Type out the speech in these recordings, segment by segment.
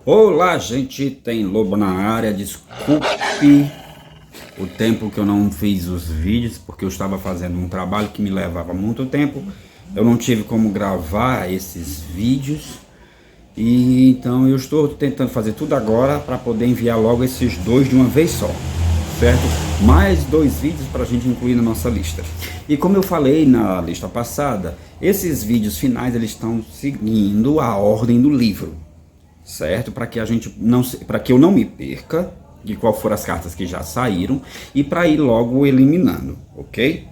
Olá, gente, tem lobo na área. Desculpe o tempo que eu não fiz os vídeos, porque eu estava fazendo um trabalho que me levava muito tempo. Eu não tive como gravar esses vídeos, e então eu estou tentando fazer tudo agora para poder enviar logo esses dois de uma vez só, certo? Mais 2 vídeos para a gente incluir na nossa lista. E como eu falei na lista passada, esses vídeos finais eles estão seguindo a ordem do livro, certo? Para que eu não me perca de qual foram as cartas que já saíram e para ir logo eliminando, ok?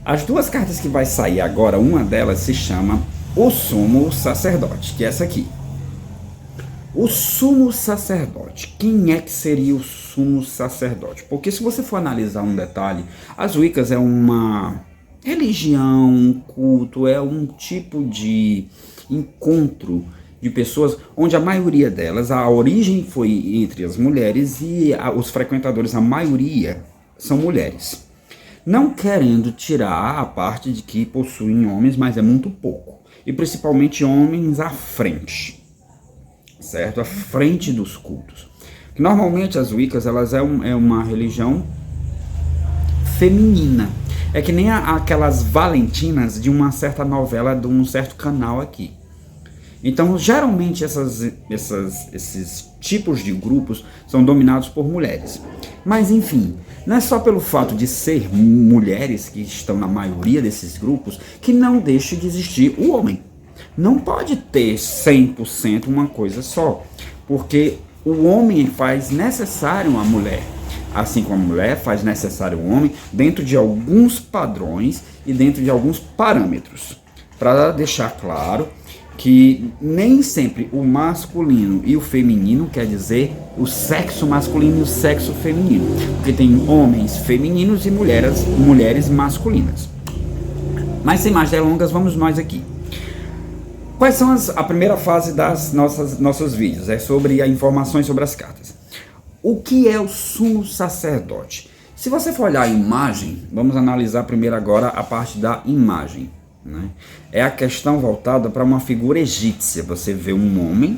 As 2 cartas que vai sair agora, uma delas se chama o Sumo Sacerdote, que é essa aqui. O Sumo Sacerdote. Quem é que seria o Sumo Sacerdote? Porque se você for analisar um detalhe, as Wiccas é uma religião, um culto, é um tipo de encontro de pessoas onde a maioria delas, a origem foi entre as mulheres e os frequentadores, a maioria são mulheres. Não querendo tirar a parte de que possuem homens, mas é muito pouco. E principalmente homens à frente, certo? À frente dos cultos. Normalmente as Wiccas, elas é uma religião feminina. É que nem aquelas valentinas de uma certa novela, de um certo canal aqui. Então, geralmente esses tipos de grupos são dominados por mulheres. Mas, enfim, não é só pelo fato de ser mulheres que estão na maioria desses grupos que não deixa de existir o homem. Não pode ter 100% uma coisa só, porque o homem faz necessário a mulher, assim como a mulher faz necessário o homem, dentro de alguns padrões e dentro de alguns parâmetros. Para deixar claro que nem sempre o masculino e o feminino quer dizer o sexo masculino e o sexo feminino, porque tem homens femininos e mulheres masculinas. Mas sem mais delongas, vamos nós aqui. Quais são a primeira fase das nossos vídeos? É sobre as informações sobre as cartas. O que é o Sumo Sacerdote? Se você for olhar a imagem, vamos analisar primeiro agora a parte da imagem, né? É a questão voltada para uma figura egípcia. Você vê um homem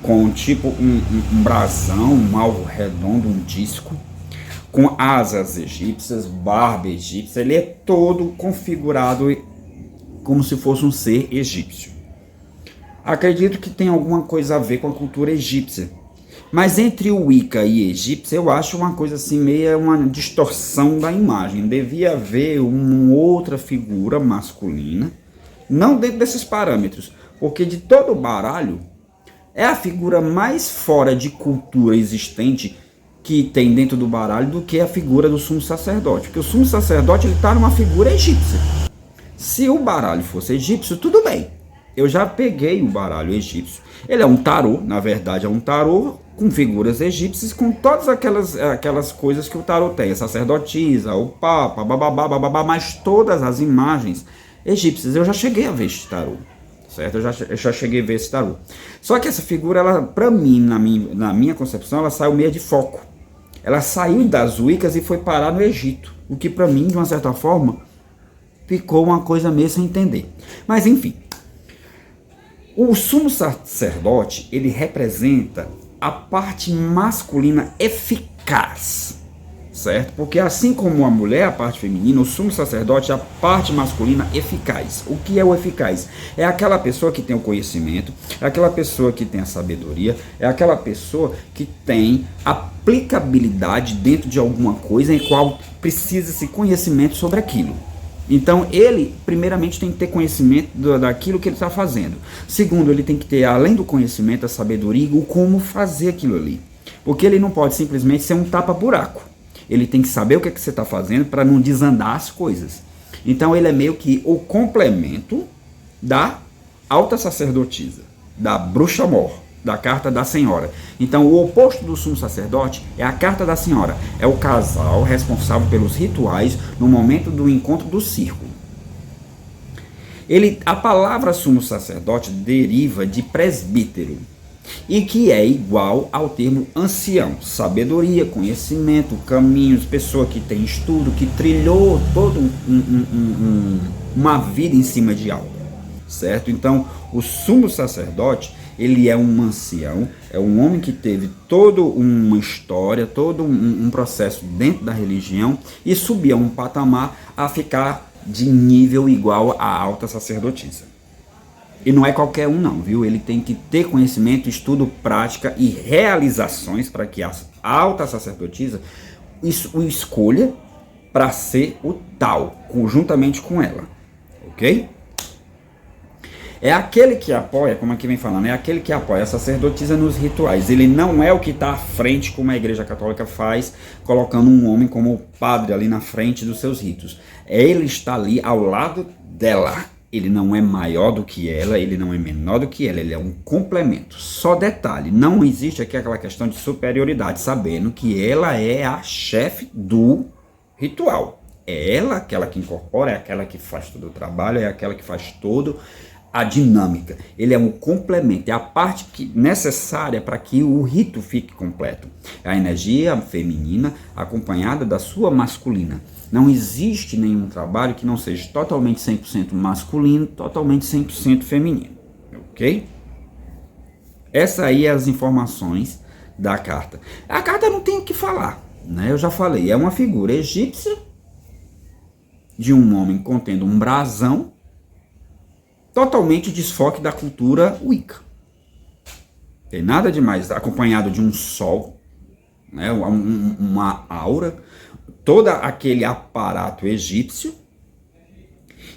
com tipo um brasão, um alvo redondo, um disco, com asas egípcias, barba egípcia. Ele é todo configurado como se fosse um ser egípcio. Acredito que tem alguma coisa a ver com a cultura egípcia. Mas entre o Wicca e egípcio, eu acho uma coisa assim, meio uma distorção da imagem. Devia haver uma outra figura masculina, não dentro desses parâmetros, porque de todo o baralho, é a figura mais fora de cultura existente que tem dentro do baralho do que a figura do Sumo Sacerdote. Porque o Sumo Sacerdote está numa figura egípcia. Se o baralho fosse egípcio, tudo bem. Eu já peguei o baralho egípcio. Ele é um tarô, na verdade é um tarô com figuras egípcias, com todas aquelas coisas que o tarô tem. A sacerdotisa, o papa, bababá, mas todas as imagens egípcias. Eu já cheguei a ver esse tarô, certo? Eu já cheguei a ver esse tarô. Só que essa figura, ela, pra mim, na minha concepção, ela saiu meio de foco. Ela saiu das Wiccas e foi parar no Egito. O que pra mim, de uma certa forma, ficou uma coisa meio sem entender. Mas enfim, o Sumo Sacerdote, ele representa a parte masculina eficaz, certo? Porque assim como a mulher, a parte feminina, o Sumo Sacerdote é a parte masculina eficaz. O que é o eficaz? É aquela pessoa que tem o conhecimento, é aquela pessoa que tem a sabedoria, é aquela pessoa que tem aplicabilidade dentro de alguma coisa em qual precisa-se conhecimento sobre aquilo. Então ele primeiramente tem que ter conhecimento daquilo que ele está fazendo. Segundo, ele tem que ter, além do conhecimento, a sabedoria, o como fazer aquilo ali. Porque ele não pode simplesmente ser um tapa-buraco. Ele tem que saber o que, é que você está fazendo para não desandar as coisas. Então ele é meio que o complemento da alta sacerdotisa, da bruxa-mor, da carta da senhora. Então o oposto do Sumo Sacerdote é a carta da senhora. É o casal responsável pelos rituais no momento do encontro do círculo. A palavra Sumo Sacerdote deriva de presbítero, e que é igual ao termo ancião. Sabedoria, conhecimento, caminhos, pessoa que tem estudo, que trilhou toda uma vida em cima de algo, certo? Então o Sumo Sacerdote, Ele é um ancião, é um homem que teve toda uma história, todo um processo dentro da religião e subia um patamar a ficar de nível igual à alta sacerdotisa. E não é qualquer um não, viu? Ele tem que ter conhecimento, estudo, prática e realizações para que a alta sacerdotisa o escolha para ser o tal, conjuntamente com ela, ok? É aquele que apoia, como aqui vem falando, é aquele que apoia a sacerdotisa nos rituais. Ele não é o que está à frente, como a Igreja Católica faz, colocando um homem como padre ali na frente dos seus ritos. Ele está ali ao lado dela. Ele não é maior do que ela, ele não é menor do que ela, ele é um complemento. Só detalhe, não existe aqui aquela questão de superioridade, sabendo que ela é a chefe do ritual. É ela aquela que incorpora, é aquela que faz todo o trabalho, é aquela que faz todo a dinâmica. Ele é um complemento, é a parte necessária para que o rito fique completo. É a energia feminina acompanhada da sua masculina. Não existe nenhum trabalho que não seja totalmente 100% masculino, totalmente 100% feminino, ok? Essas aí as informações da carta. A carta não tem o que falar, né? Eu já falei, é uma figura egípcia de um homem contendo um brasão, totalmente desfoque da cultura Wicca. Tem nada demais, acompanhado de um sol, né? Uma aura, todo aquele aparato egípcio,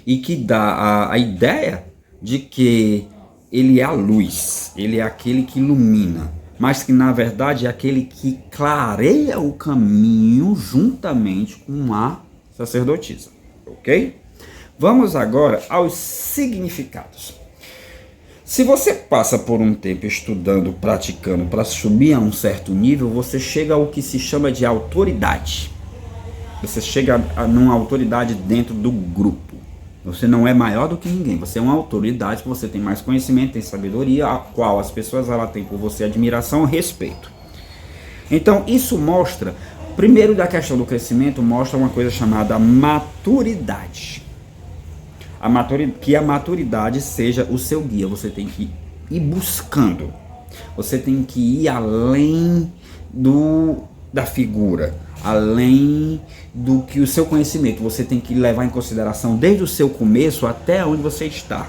e que dá a ideia de que ele é a luz, ele é aquele que ilumina, mas que na verdade é aquele que clareia o caminho juntamente com a sacerdotisa, ok? Vamos agora aos significados. Se você passa por um tempo estudando, praticando para subir a um certo nível, você chega ao que se chama de autoridade. Você chega a uma autoridade dentro do grupo. Você não é maior do que ninguém. Você é uma autoridade, você tem mais conhecimento, tem sabedoria, a qual as pessoas têm por você admiração e respeito. Então isso mostra, primeiro da questão do crescimento, mostra uma coisa chamada maturidade. Que a maturidade seja o seu guia. Você tem que ir buscando. Você tem que ir além da figura, além do que o seu conhecimento. Você tem que levar em consideração desde o seu começo até onde você está.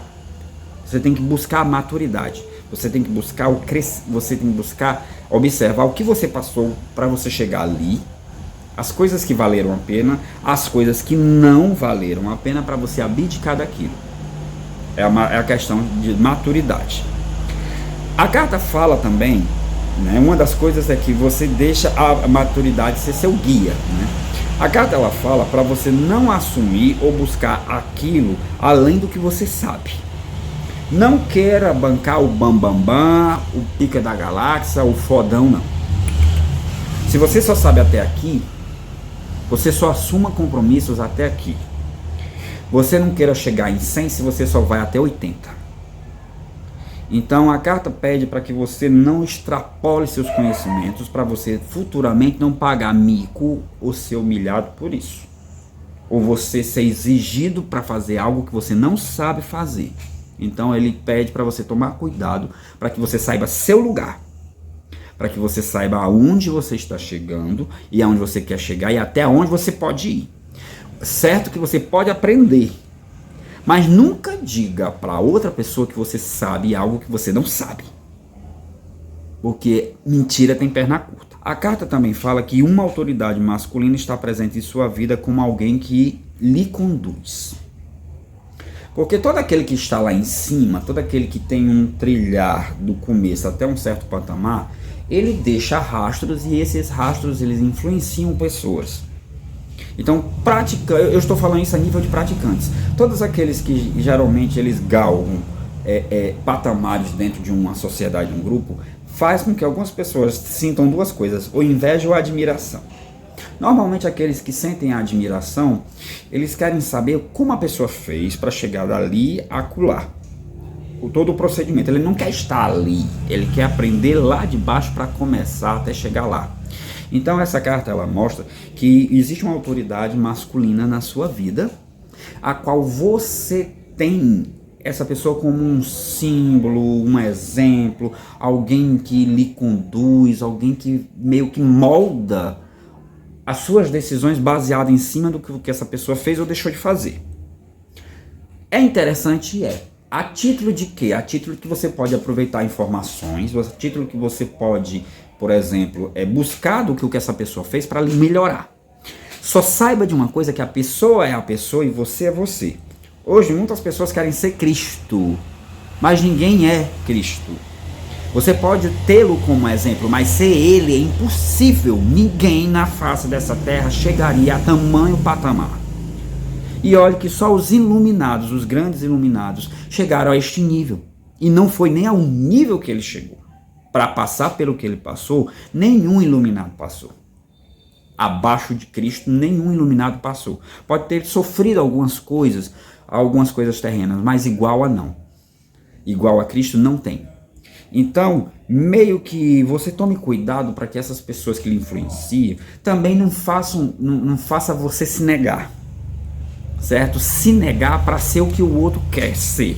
Você tem que buscar a maturidade. Você tem que buscar você tem que buscar observar o que você passou para você chegar ali. As coisas que valeram a pena, as coisas que não valeram a pena, para você abdicar daquilo. É a questão de maturidade. A carta fala também, né, uma das coisas é que você deixa a maturidade ser seu guia, né? A carta ela fala para você não assumir ou buscar aquilo além do que você sabe. Não queira bancar o bambambam, o pica da galáxia, o fodão, não. Se você só sabe até aqui, você só assuma compromissos até aqui. Você não queira chegar em 100 se você só vai até 80. Então a carta pede para que você não extrapole seus conhecimentos, para você futuramente não pagar mico ou ser humilhado por isso. Ou você ser exigido para fazer algo que você não sabe fazer. Então ele pede para você tomar cuidado, para que você saiba seu lugar. Para que você saiba aonde você está chegando e aonde você quer chegar e até onde você pode ir. Certo que você pode aprender, mas nunca diga para outra pessoa que você sabe algo que você não sabe. Porque mentira tem perna curta. A carta também fala que uma autoridade masculina está presente em sua vida como alguém que lhe conduz. Porque todo aquele que está lá em cima, todo aquele que tem um trilhar do começo até um certo patamar, ele deixa rastros e esses rastros eles influenciam pessoas. Então, eu estou falando isso a nível de praticantes. Todos aqueles que geralmente eles galgam patamares dentro de uma sociedade, de um grupo, faz com que algumas pessoas sintam duas coisas, ou inveja ou admiração. Normalmente aqueles que sentem a admiração, eles querem saber como a pessoa fez para chegar dali a acolá. Todo o procedimento, ele não quer estar ali, ele quer aprender lá de baixo para começar até chegar lá. Então essa carta ela mostra que existe uma autoridade masculina na sua vida, a qual você tem essa pessoa como um símbolo, um exemplo, alguém que lhe conduz, alguém que meio que molda as suas decisões baseadas em cima do que essa pessoa fez ou deixou de fazer. É interessante, a título de quê? A título que você pode aproveitar informações, a título que você pode, por exemplo, buscar do que essa pessoa fez para lhe melhorar. Só saiba de uma coisa, que a pessoa é a pessoa e você é você. Hoje muitas pessoas querem ser Cristo, mas ninguém é Cristo. Você pode tê-lo como exemplo, mas ser ele é impossível. Ninguém na face dessa terra chegaria a tamanho patamar. E olha que só os iluminados, os grandes iluminados, chegaram a este nível. E não foi nem ao nível que ele chegou. Para passar pelo que ele passou, nenhum iluminado passou. Abaixo de Cristo, nenhum iluminado passou. Pode ter sofrido algumas coisas terrenas, mas igual a não. Igual a Cristo não tem. Então, meio que você tome cuidado para que essas pessoas que lhe influenciam também não faça você se negar, certo? Se negar para ser o que o outro quer ser.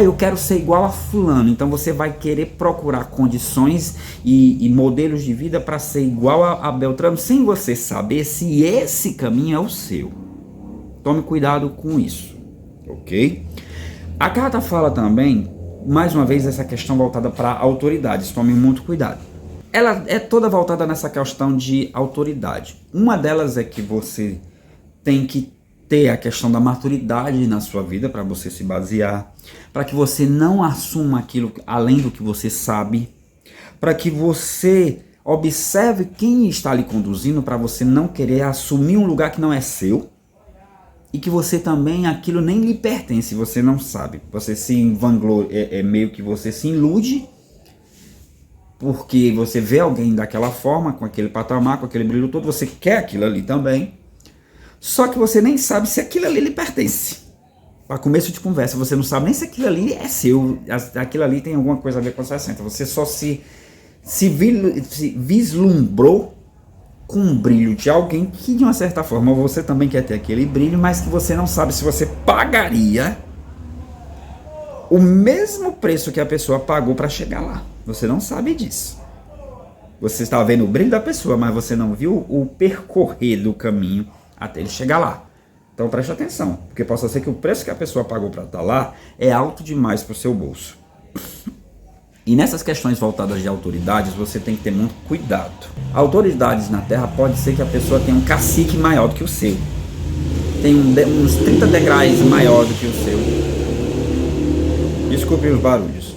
Eu quero ser igual a fulano, então você vai querer procurar condições e modelos de vida para ser igual a Beltrano, sem você saber se esse caminho é o seu. Tome cuidado com isso, ok? A carta fala também, mais uma vez, essa questão voltada para autoridades. Tome muito cuidado. Ela é toda voltada nessa questão de autoridade. Uma delas é que você tem que ter a questão da maturidade na sua vida para você se basear, para que você não assuma aquilo além do que você sabe, para que você observe quem está lhe conduzindo, para você não querer assumir um lugar que não é seu, e que você também, aquilo nem lhe pertence, você não sabe. Você se vangloria, meio que você se ilude, porque você vê alguém daquela forma, com aquele patamar, com aquele brilho todo, você quer aquilo ali também, só que você nem sabe se aquilo ali lhe pertence. Para começo de conversa, você não sabe nem se aquilo ali é seu, aquilo ali tem alguma coisa a ver com 60, você só se vislumbrou com um brilho de alguém que, de uma certa forma, você também quer ter aquele brilho, mas que você não sabe se você pagaria o mesmo preço que a pessoa pagou para chegar lá. Você não sabe disso. Você está vendo o brilho da pessoa, mas você não viu o percorrer do caminho até ele chegar lá. Então preste atenção, porque possa ser que o preço que a pessoa pagou para estar lá é alto demais para o seu bolso. E nessas questões voltadas de autoridades, você tem que ter muito cuidado. Autoridades na Terra pode ser que a pessoa tenha um cacique maior do que o seu. Tem uns 30 degraus maior do que o seu. Desculpe os barulhos.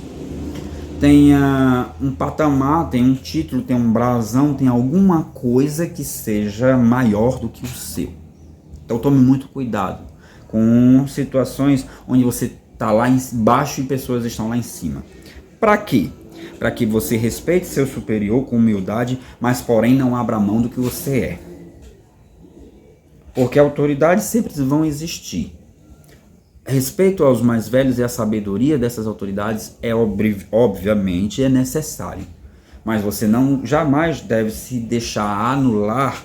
Tenha um patamar, tem um título, tem um brasão, tem alguma coisa que seja maior do que o seu. Então tome muito cuidado com situações onde você está lá embaixo e pessoas estão lá em cima. Para quê? Para que você respeite seu superior com humildade, mas porém não abra mão do que você é. Porque autoridades sempre vão existir. Respeito aos mais velhos e a sabedoria dessas autoridades obviamente é necessário. Mas você jamais deve se deixar anular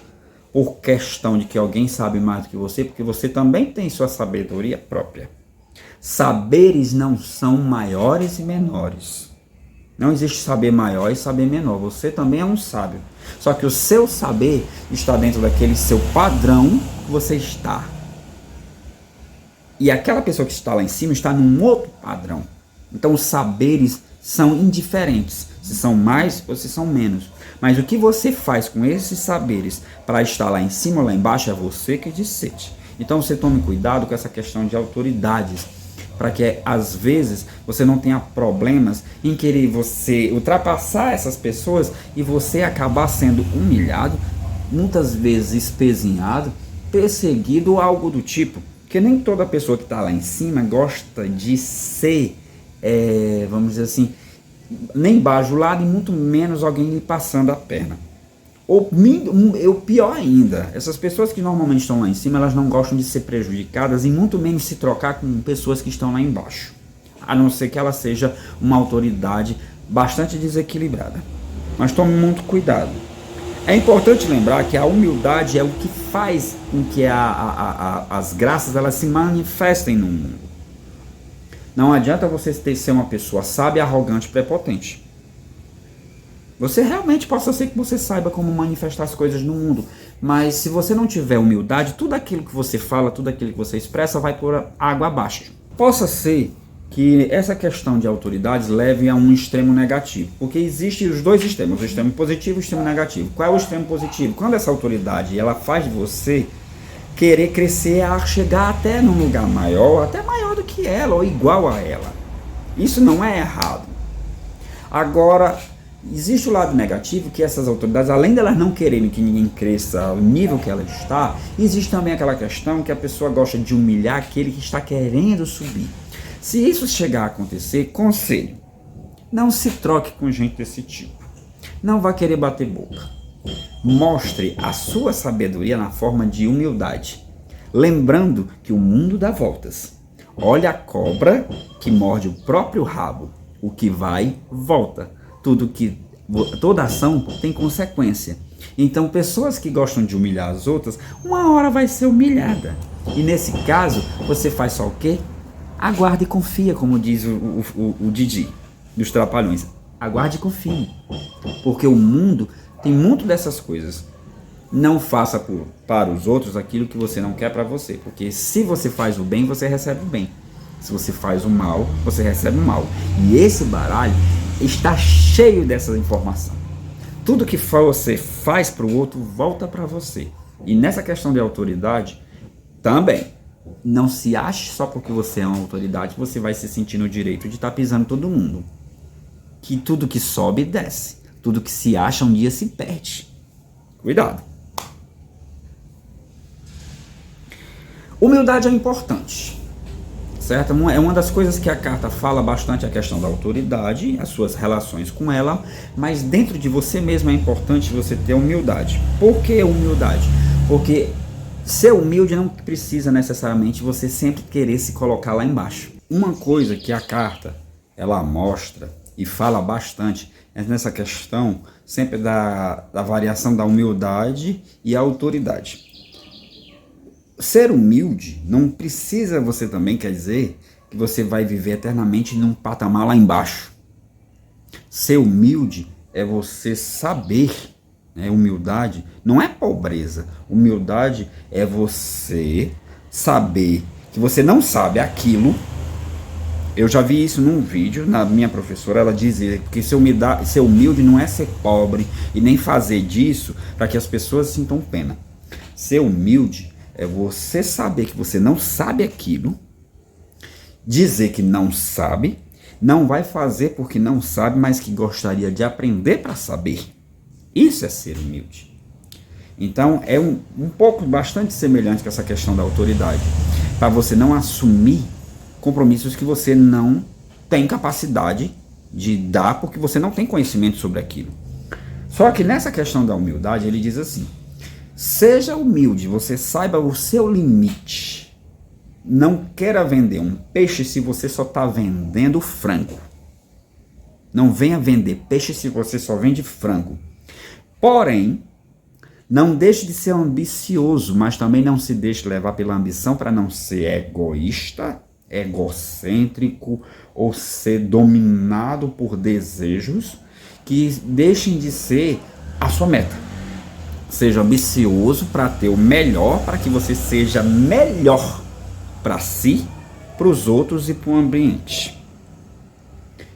por questão de que alguém sabe mais do que você, porque você também tem sua sabedoria própria. Saberes não são maiores e menores. Não existe saber maior e saber menor. Você também é um sábio. Só que o seu saber está dentro daquele seu padrão que você está. E aquela pessoa que está lá em cima está num outro padrão. Então os saberes são indiferentes. Se são mais ou se são menos. Mas o que você faz com esses saberes para estar lá em cima ou lá embaixo é você que decide. Então você tome cuidado com essa questão de autoridades, para que às vezes você não tenha problemas em querer você ultrapassar essas pessoas e você acabar sendo humilhado, muitas vezes espezinhado, perseguido ou algo do tipo. Porque nem toda pessoa que está lá em cima gosta de ser, vamos dizer assim, nem bajulado e muito menos alguém lhe passando a perna. Ou pior ainda, essas pessoas que normalmente estão lá em cima, elas não gostam de ser prejudicadas e muito menos se trocar com pessoas que estão lá embaixo. A não ser que ela seja uma autoridade bastante desequilibrada. Mas tome muito cuidado. É importante lembrar que a humildade é o que faz com que as graças elas se manifestem no mundo. Não adianta você ser uma pessoa sábia, arrogante, prepotente. Você realmente possa ser que você saiba como manifestar as coisas no mundo, mas se você não tiver humildade, tudo aquilo que você fala, tudo aquilo que você expressa vai por água abaixo. Possa ser que essa questão de autoridades leve a um extremo negativo, porque existem os dois extremos, o extremo positivo e o extremo negativo. Qual é o extremo positivo? Quando essa autoridade ela faz de você querer crescer a chegar até num lugar maior, até maior do que ela, ou igual a ela. Isso não é errado. Agora, existe o lado negativo, que essas autoridades, além delas não quererem que ninguém cresça ao nível que ela está, existe também aquela questão que a pessoa gosta de humilhar aquele que está querendo subir. Se isso chegar a acontecer, conselho, não se troque com gente desse tipo. Não vá querer bater boca. Mostre a sua sabedoria na forma de humildade, lembrando que o mundo dá voltas. Olha a cobra que morde o próprio rabo. O que vai, volta. Toda ação tem consequência. Então, pessoas que gostam de humilhar as outras, uma hora vai ser humilhada. E nesse caso, você faz só o quê? Aguarde e confia, como diz o Didi, dos Trapalhões. Aguarde e confie. Porque o mundo tem muito dessas coisas. Não faça para os outros aquilo que você não quer para você. Porque se você faz o bem, você recebe o bem. Se você faz o mal, você recebe o mal. E esse baralho está cheio dessa informação. Tudo que você faz para o outro, volta para você. E nessa questão de autoridade, também. Não se ache só porque você é uma autoridade, você vai se sentir no direito de estar pisando todo mundo. Que tudo que sobe, desce. Tudo que se acha, um dia se perde. Cuidado. Humildade é importante. Certo? É uma das coisas que a carta fala bastante, a questão da autoridade, as suas relações com ela, mas dentro de você mesmo é importante você ter humildade. Por que humildade? Porque ser humilde não precisa necessariamente você sempre querer se colocar lá embaixo. Uma coisa que a carta ela mostra e fala bastante é nessa questão sempre da variação da humildade e a autoridade. Ser humilde não precisa você também quer dizer que você vai viver eternamente num patamar lá embaixo. Ser humilde é você saber, né? Humildade não é pobreza. Humildade é você saber que você não sabe aquilo. Eu já vi isso num vídeo, na minha professora, ela dizia que ser humilde não é ser pobre e nem fazer disso para que as pessoas sintam pena. Ser humilde é você saber que você não sabe aquilo, dizer que não sabe, não vai fazer porque não sabe, mas que gostaria de aprender para saber. Isso é ser humilde. Então é um pouco bastante semelhante com essa questão da autoridade, para você não assumir compromissos que você não tem capacidade de dar porque você não tem conhecimento sobre aquilo. Só que nessa questão da humildade ele diz assim: seja humilde, você saiba o seu limite. Não queira vender um peixe se você só está vendendo frango. Não venha vender peixe se você só vende frango. Porém, não deixe de ser ambicioso, mas também não se deixe levar pela ambição para não ser egoísta, egocêntrico ou ser dominado por desejos que deixem de ser a sua meta. Seja ambicioso para ter o melhor, para que você seja melhor para si, para os outros e para o ambiente.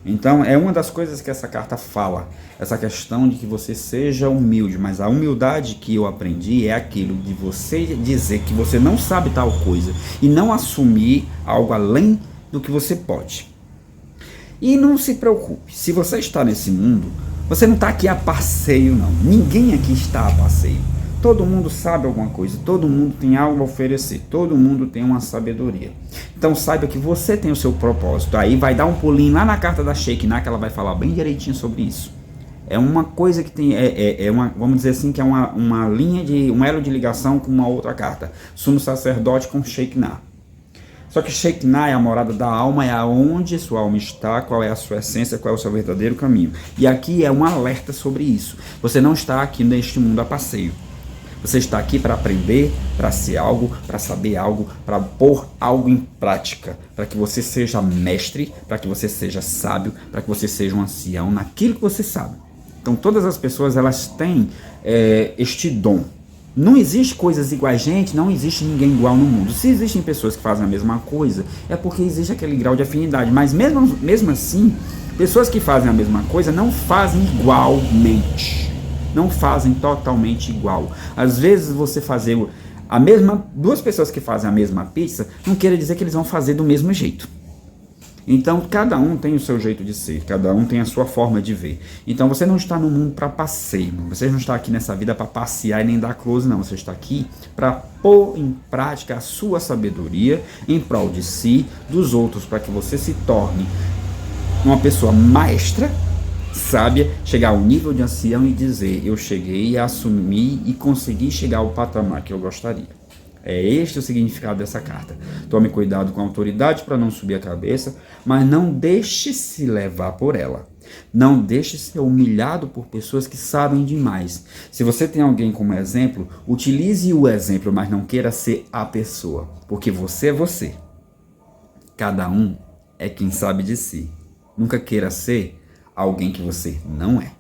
Então é uma das coisas que essa carta fala, essa questão de que você seja humilde, mas a humildade que eu aprendi é aquilo de você dizer que você não sabe tal coisa e não assumir algo além do que você pode. E não se preocupe, se você está nesse mundo, você não está aqui a passeio não, ninguém aqui está a passeio. Todo mundo sabe alguma coisa, todo mundo tem algo a oferecer, todo mundo tem uma sabedoria. Então saiba que você tem o seu propósito. Aí vai dar um pulinho lá na carta da Shekinah, que ela vai falar bem direitinho sobre isso. É uma coisa que tem, vamos dizer assim, que é uma linha de, um elo de ligação com uma outra carta. Sumo sacerdote com Shekinah. Só que Shekinah é a morada da alma, é aonde sua alma está, qual é a sua essência, qual é o seu verdadeiro caminho. E aqui é um alerta sobre isso. Você não está aqui neste mundo a passeio. Você está aqui para aprender, para ser algo, para saber algo, para pôr algo em prática, para que você seja mestre, para que você seja sábio, para que você seja um ancião naquilo que você sabe. Então todas as pessoas elas têm este dom. Não existe coisas iguais, gente, não existe ninguém igual no mundo. Se existem pessoas que fazem a mesma coisa, é porque existe aquele grau de afinidade. Mas mesmo assim, pessoas que fazem a mesma coisa não fazem igualmente. Não fazem totalmente igual. Às vezes você fazer duas pessoas que fazem a mesma pizza, não quer dizer que eles vão fazer do mesmo jeito. Então, cada um tem o seu jeito de ser, cada um tem a sua forma de ver. Então, você não está no mundo para passeio, você não está aqui nessa vida para passear e nem dar close, não. Você está aqui para pôr em prática a sua sabedoria em prol de si, dos outros, para que você se torne uma pessoa maestra, sábia, chegar ao nível de ancião e dizer: eu cheguei, assumi e consegui chegar ao patamar que eu gostaria. É este o significado dessa carta. Tome cuidado com a autoridade para não subir a cabeça, mas não deixe se levar por ela. Não deixe ser humilhado por pessoas que sabem demais. Se você tem alguém como exemplo, utilize o exemplo, mas não queira ser a pessoa, porque você é você. Cada um é quem sabe de si. Nunca queira ser alguém que você não é.